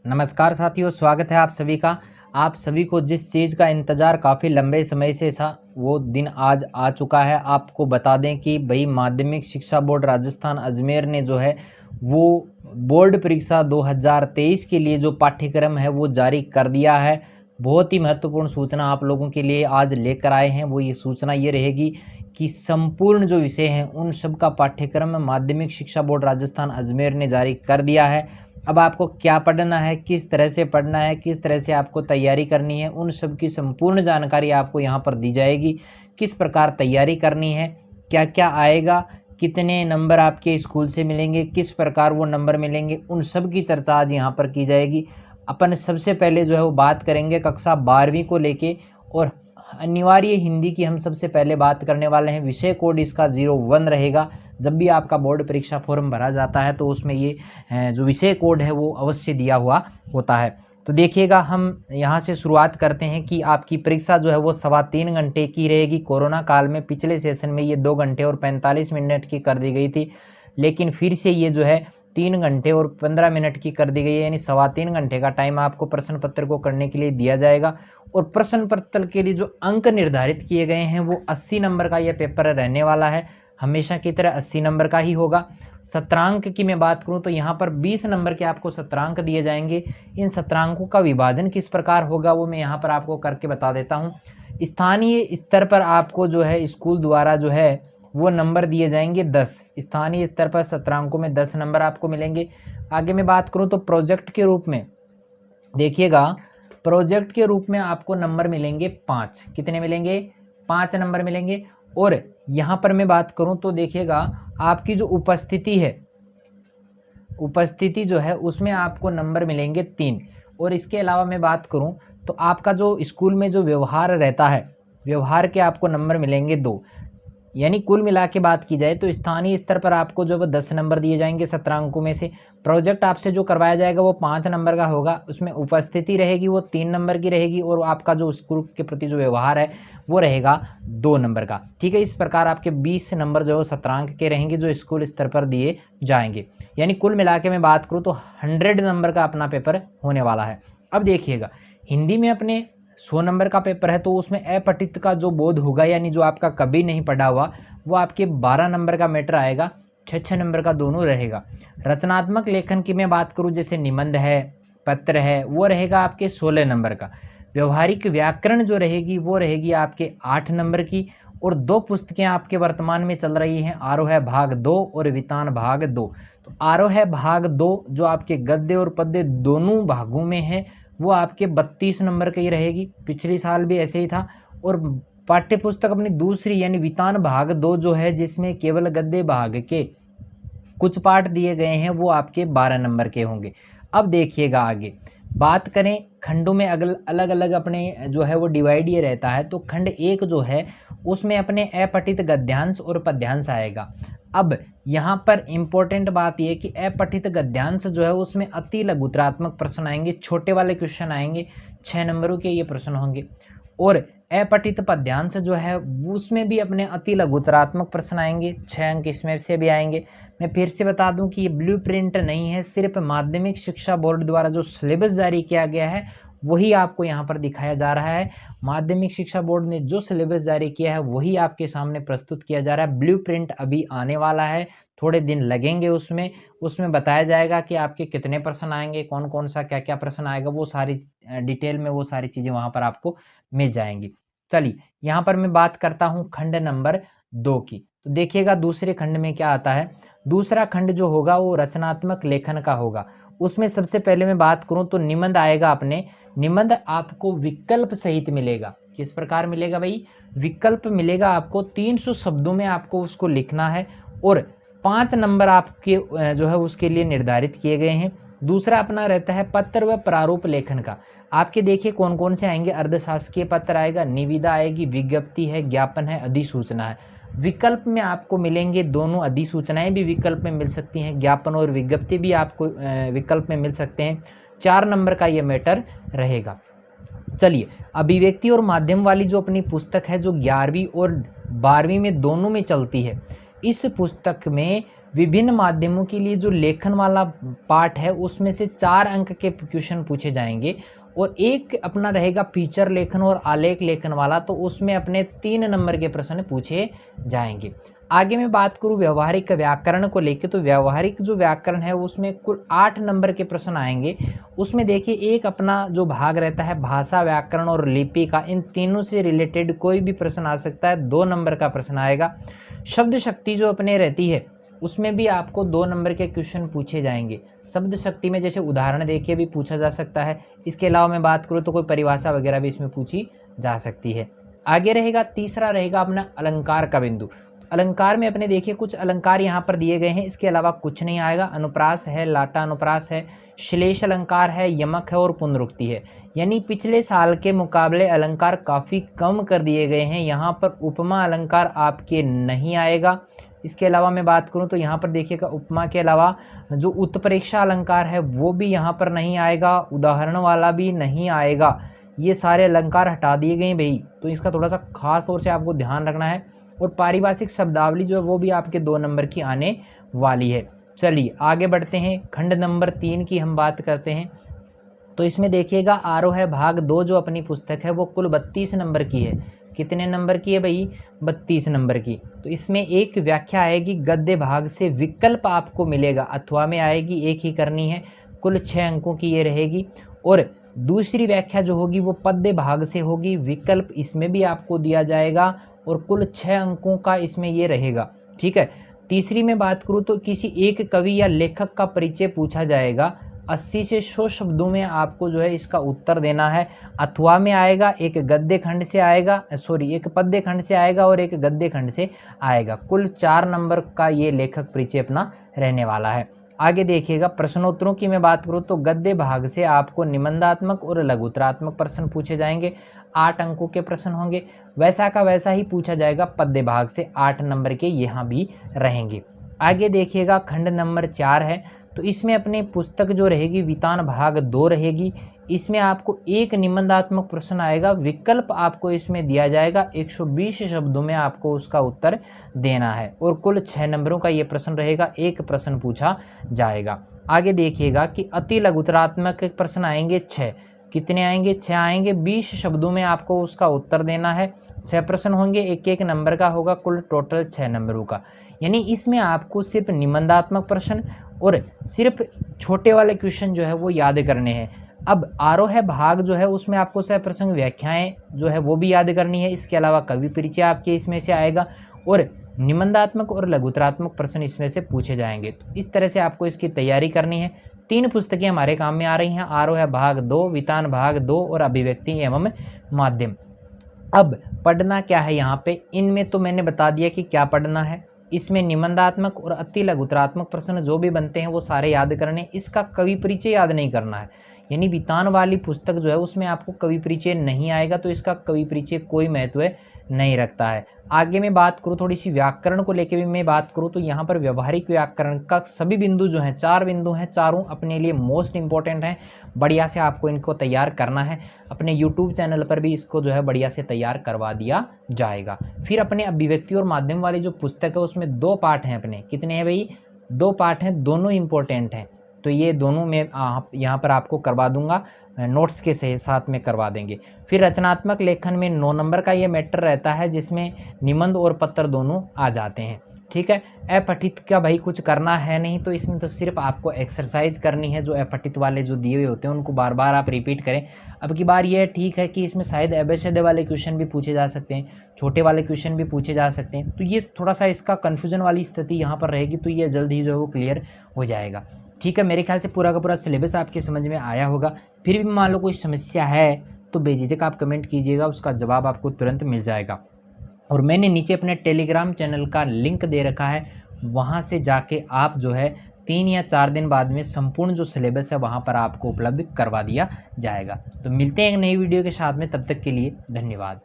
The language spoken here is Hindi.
नमस्कार साथियों, स्वागत है आप सभी का। आप सभी को जिस चीज़ का इंतज़ार काफ़ी लंबे समय से था वो दिन आज आ चुका है। आपको बता दें कि भाई माध्यमिक शिक्षा बोर्ड राजस्थान अजमेर ने जो है वो बोर्ड परीक्षा 2023 के लिए जो पाठ्यक्रम है वो जारी कर दिया है। बहुत ही महत्वपूर्ण सूचना आप लोगों के लिए आज लेकर आए हैं। वो ये सूचना ये रहेगी कि संपूर्ण जो विषय हैं उन सब का पाठ्यक्रम माध्यमिक शिक्षा बोर्ड राजस्थान अजमेर ने जारी कर दिया है। अब आपको क्या पढ़ना है, किस तरह से पढ़ना है, किस तरह से आपको तैयारी करनी है, उन सब की संपूर्ण जानकारी आपको यहाँ पर दी जाएगी। किस प्रकार तैयारी करनी है, क्या क्या आएगा, कितने नंबर आपके स्कूल से मिलेंगे, किस प्रकार वो नंबर मिलेंगे, उन सब की चर्चा आज यहाँ पर की जाएगी। अपन सबसे पहले जो है वो बात करेंगे कक्षा 12वीं को लेके, और अनिवार्य हिंदी की हम सबसे पहले बात करने वाले हैं। विषय कोड इसका 01 रहेगा। जब भी आपका बोर्ड परीक्षा फॉर्म भरा जाता है तो उसमें ये जो विषय कोड है वो अवश्य दिया हुआ होता है। तो देखिएगा, हम यहाँ से शुरुआत करते हैं कि आपकी परीक्षा जो है वो 3.25 घंटे की रहेगी। कोरोना काल में पिछले सेशन में ये 2 घंटे और 45 मिनट की कर दी गई थी, लेकिन फिर से ये जो है 3 घंटे और 15 मिनट की कर दी गई है, यानी 3.25 घंटे का टाइम आपको प्रश्न पत्र को करने के लिए दिया जाएगा। और प्रश्न पत्र के लिए जो अंक निर्धारित किए गए हैं वो 80 नंबर का यह पेपर रहने वाला है। हमेशा की तरह 80 नंबर का ही होगा। सत्रांक की मैं बात करूं तो यहाँ पर 20 नंबर के आपको सत्रांक दिए जाएंगे। इन सत्रांकों का विभाजन किस प्रकार होगा वो मैं यहाँ पर आपको करके बता देता हूँ। स्थानीय स्तर पर आपको जो है स्कूल द्वारा जो है वो नंबर दिए जाएंगे 10। स्थानीय स्तर पर सत्रांकों में 10 नंबर आपको मिलेंगे। आगे मैं बात करूँ तो प्रोजेक्ट के रूप में देखिएगा, प्रोजेक्ट के रूप में आपको नंबर मिलेंगे 5। कितने मिलेंगे? 5 नंबर मिलेंगे। और यहाँ पर मैं बात करूँ तो देखिएगा, आपकी जो उपस्थिति है, उपस्थिति जो है उसमें आपको नंबर मिलेंगे 3। और इसके अलावा मैं बात करूँ तो आपका जो स्कूल में जो व्यवहार रहता है, व्यवहार के आपको नंबर मिलेंगे 2। यानी कुल मिला के बात की जाए तो स्थानीय स्तर पर आपको जो 10 नंबर दिए जाएंगे सत्रांकों में से। प्रोजेक्ट आपसे जो करवाया जाएगा वो 5 नंबर का होगा। उसमें उपस्थिति रहेगी वो 3 नंबर की रहेगी, और आपका जो स्कूल के प्रति जो व्यवहार है वो रहेगा 2 नंबर का। ठीक है, इस प्रकार आपके 20 नंबर जो है सत्रांक के रहेंगे जो स्कूल स्तर पर दिए जाएंगे। यानी कुल मिला के मैं बात करूँ तो 100 नंबर का अपना पेपर होने वाला है। अब देखिएगा, हिंदी में अपने 100 नंबर का पेपर है तो उसमें अपठित का जो बोध होगा, यानी जो आपका कभी नहीं पढ़ा हुआ, वो आपके 12 नंबर का मैटर आएगा। 6 नंबर का दोनों रहेगा। रचनात्मक लेखन की मैं बात करूं, जैसे निबंध है, पत्र है, वो रहेगा आपके 16 नंबर का। व्यवहारिक व्याकरण जो रहेगी वो रहेगी आपके 8 नंबर की। और 2 पुस्तकें आपके वर्तमान में चल रही हैं, आरोह भाग 2 और वितान भाग 2। तो आरोह भाग 2 जो आपके गद्य और पद्य दोनों भागों में है वो आपके 32 नंबर की रहेगी। पिछले साल भी ऐसे ही था। और पाठ्य पुस्तक अपनी दूसरी यानी वितान भाग 2 जो है, जिसमें केवल गद्य भाग के कुछ पाठ दिए गए हैं, वो आपके 12 नंबर के होंगे। अब देखिएगा आगे बात करें खंडों में, अलग अलग अपने जो है वो डिवाइड ये रहता है। तो खंड 1 जो है उसमें अपने अपठित गद्यांश और पद्यांश आएगा। अब यहाँ पर इंपॉर्टेंट बात यह कि अपठित गद्यांश जो है उसमें अति लघुतरात्मक प्रश्न आएंगे, छोटे वाले क्वेश्चन आएंगे, 6 नंबरों के ये प्रश्न होंगे। और अपठित पद्यांश जो है उसमें भी अपने अति लघुतरात्मक प्रश्न आएंगे, 6 अंक इसमें से भी आएंगे। मैं फिर से बता दूं कि ये ब्लूप्रिंट नहीं है, सिर्फ माध्यमिक शिक्षा बोर्ड द्वारा जो सिलेबस जारी किया गया है वही आपको यहाँ पर दिखाया जा रहा है। माध्यमिक शिक्षा बोर्ड ने जो सिलेबस जारी किया है वही आपके सामने प्रस्तुत किया जा रहा है। ब्लूप्रिंट अभी आने वाला है, थोड़े दिन लगेंगे। उसमें बताया जाएगा कि आपके कितने प्रश्न आएंगे, कौन कौन सा क्या क्या प्रश्न आएगा, वो सारी डिटेल में वो सारी चीज़ें वहाँ पर आपको मिल जाएंगी। चलिए, यहाँ पर मैं बात करता हूँ खंड नंबर 2 की। तो देखिएगा दूसरे खंड में क्या आता है। दूसरा खंड जो होगा वो रचनात्मक लेखन का होगा। उसमें सबसे पहले मैं बात करूं तो निबंध आएगा अपने। निबंध आपको विकल्प सहित मिलेगा। किस प्रकार मिलेगा भाई? विकल्प मिलेगा आपको। 300 शब्दों में आपको उसको लिखना है और 5 नंबर आपके जो है उसके लिए निर्धारित किए गए हैं। दूसरा अपना रहता है पत्र व प्रारूप लेखन का। आपके देखिए कौन कौन से आएंगे। अर्धशासकीय पत्र आएगा, निविदा आएगी, विज्ञप्ति है, ज्ञापन है, अधिसूचना है। विकल्प में आपको मिलेंगे दोनों। अधिसूचनाएं भी विकल्प में मिल सकती हैं, ज्ञापन और विज्ञप्ति भी आपको विकल्प में मिल सकते हैं। 4 नंबर का ये मैटर रहेगा। चलिए, अभिव्यक्ति और माध्यम वाली जो अपनी पुस्तक है जो 11वीं और 12वीं में दोनों में चलती है, इस पुस्तक में विभिन्न माध्यमों के लिए जो लेखन वाला पार्ट है उसमें से 4 अंक के क्वेश्चन पूछे जाएंगे और एक अपना रहेगा फीचर लेखन और आलेख लेखन वाला, तो उसमें अपने 3 नंबर के प्रश्न पूछे जाएंगे। आगे मैं बात करूं व्यावहारिक व्याकरण को लेकर, तो व्यावहारिक जो व्याकरण है उसमें कुल 8 नंबर के प्रश्न आएंगे। उसमें देखिए एक अपना जो भाग रहता है भाषा व्याकरण और लिपि का, इन तीनों से रिलेटेड कोई भी प्रश्न आ सकता है, 2 नंबर का प्रश्न आएगा। शब्द शक्ति जो अपने रहती है उसमें भी आपको 2 नंबर के क्वेश्चन पूछे जाएंगे। शब्द शक्ति में जैसे उदाहरण देके भी पूछा जा सकता है। इसके अलावा मैं बात करूँ तो कोई परिभाषा वगैरह भी इसमें पूछी जा सकती है। आगे रहेगा तीसरा रहेगा अपना अलंकार का बिंदु। अलंकार में अपने देखिए कुछ अलंकार यहाँ पर दिए गए हैं, इसके अलावा कुछ नहीं आएगा। अनुप्रास है, लाटा अनुप्रास है, श्लेष अलंकार है, यमक है और पुनरुक्ति है। यानी पिछले साल के मुकाबले अलंकार काफ़ी कम कर दिए गए हैं। यहाँ पर उपमा अलंकार आपके नहीं आएगा। इसके अलावा मैं बात करूं तो यहाँ पर देखिएगा उपमा के अलावा जो उत्प्रेक्षा अलंकार है वो भी यहाँ पर नहीं आएगा, उदाहरण वाला भी नहीं आएगा। ये सारे अलंकार हटा दिए गए भाई, तो इसका थोड़ा सा खास तौर से आपको ध्यान रखना है। और पारिभाषिक शब्दावली जो है वो भी आपके 2 नंबर की आने वाली है। चलिए आगे बढ़ते हैं, खंड नंबर 3 की हम बात करते हैं। तो इसमें देखिएगा आरोह है भाग 2 जो अपनी पुस्तक है वो कुल 32 नंबर की है। कितने नंबर की है भाई? 32 नंबर की। तो इसमें एक व्याख्या आएगी, गद्य भाग से विकल्प आपको मिलेगा, अथवा में आएगी, एक ही करनी है, कुल 6 अंकों की ये रहेगी। और दूसरी व्याख्या जो होगी वो पद्य भाग से होगी, विकल्प इसमें भी आपको दिया जाएगा और कुल 6 अंकों का इसमें ये रहेगा। ठीक है। तीसरी में बात करूँ तो किसी एक कवि या लेखक का परिचय पूछा जाएगा, 80 से 100 शब्दों में आपको जो है इसका उत्तर देना है। अथवा में आएगा, एक गद्य खंड से आएगा, एक पद्य खंड से आएगा और एक गद्य खंड से आएगा। कुल 4 नंबर का ये लेखक परिचय अपना रहने वाला है। आगे देखिएगा प्रश्नोत्तरों की मैं बात करूँ तो गद्य भाग से आपको निबंधात्मक और लघुत्तरात्मक प्रश्न पूछे जाएंगे, 8 अंकों के प्रश्न होंगे। वैसा का वैसा ही पूछा जाएगा पद्य भाग से, 8 नंबर के यहाँ भी रहेंगे। आगे देखिएगा खंड नंबर 4 है, तो इसमें अपनी पुस्तक जो रहेगी वितान भाग 2 रहेगी। इसमें आपको एक निबंधात्मक प्रश्न आएगा, विकल्प आपको इसमें दिया जाएगा, 120 शब्दों में आपको उसका उत्तर देना है और कुल 6 नंबरों का ये प्रश्न रहेगा, एक प्रश्न पूछा जाएगा। आगे देखिएगा कि अति लघुत्तरात्मक प्रश्न आएंगे 6। कितने आएंगे? 6 आएंगे, 20 शब्दों में आपको उसका उत्तर देना है। 6 प्रश्न होंगे, एक नंबर का होगा, कुल टोटल 6 नंबरों का। यानी इसमें आपको सिर्फ निबंधात्मक प्रश्न और सिर्फ छोटे वाले क्वेश्चन जो है वो याद करने हैं। अब आरोह भाग जो है उसमें आपको सह प्रसंग व्याख्याएं जो है वो भी याद करनी है। इसके अलावा कवि परिचय आपके इसमें से आएगा और निबंधात्मक और लघुत्तरात्मक प्रश्न इसमें से पूछे जाएंगे। तो इस तरह से आपको इसकी तैयारी करनी है। 3 पुस्तकें हमारे काम में आ रही हैं, आरोह भाग 2, वितान भाग 2 और अभिव्यक्ति एवं माध्यम। अब पढ़ना क्या है यहाँ पे, इनमें तो मैंने बता दिया कि क्या पढ़ना है। इसमें निबंधात्मक और अति लघुत्तरात्मक प्रश्न जो भी बनते हैं वो सारे याद करने, इसका कवि परिचय याद नहीं करना है। यानी वितान वाली पुस्तक जो है उसमें आपको कवि परिचय नहीं आएगा, तो इसका कवि परिचय कोई महत्व नहीं रखता है। आगे मैं बात करूँ थोड़ी सी व्याकरण को लेकर भी मैं बात करूँ तो यहाँ पर व्यवहारिक व्याकरण का सभी बिंदु जो हैं, 4 बिंदु हैं, चारों अपने लिए मोस्ट इंपॉर्टेंट हैं। बढ़िया से आपको इनको तैयार करना है। अपने यूट्यूब चैनल पर भी इसको जो है बढ़िया से तैयार करवा दिया जाएगा। फिर अपने अभिव्यक्ति और माध्यम वाली जो पुस्तक है उसमें 2 पार्ट हैं अपने। कितने हैं भाई? 2 पार्ट हैं, दोनों इंपॉर्टेंट हैं। तो ये दोनों मैं यहाँ पर आपको करवा दूंगा, नोट्स के साथ में करवा देंगे। फिर रचनात्मक लेखन में 9 नंबर का ये मैटर रहता है जिसमें निबंध और पत्र दोनों आ जाते हैं। ठीक है। अपठित का भाई कुछ करना है नहीं, तो इसमें तो सिर्फ आपको एक्सरसाइज करनी है। जो अपठित वाले जो दिए हुए होते हैं उनको बार बार आप रिपीट करें। अब की बार ये ठीक है कि इसमें शायद एबेसिडे वाले क्वेश्चन भी पूछे जा सकते हैं, छोटे वाले क्वेश्चन भी पूछे जा सकते हैं। तो ये थोड़ा सा इसका कन्फ्यूजन वाली स्थिति यहाँ पर रहेगी, तो ये जल्द ही जो है वो क्लियर हो जाएगा। ठीक है। मेरे ख्याल से पूरा का पूरा सिलेबस आपके समझ में आया होगा। फिर भी मान लो कोई समस्या है तो बेझिझक आप कमेंट कीजिएगा, उसका जवाब आपको तुरंत मिल जाएगा। और मैंने नीचे अपने टेलीग्राम चैनल का लिंक दे रखा है, वहाँ से जाके आप जो है 3 या 4 दिन बाद में संपूर्ण जो सिलेबस है वहाँ पर आपको उपलब्ध करवा दिया जाएगा। तो मिलते हैं एक नई वीडियो के साथ में, तब तक के लिए धन्यवाद।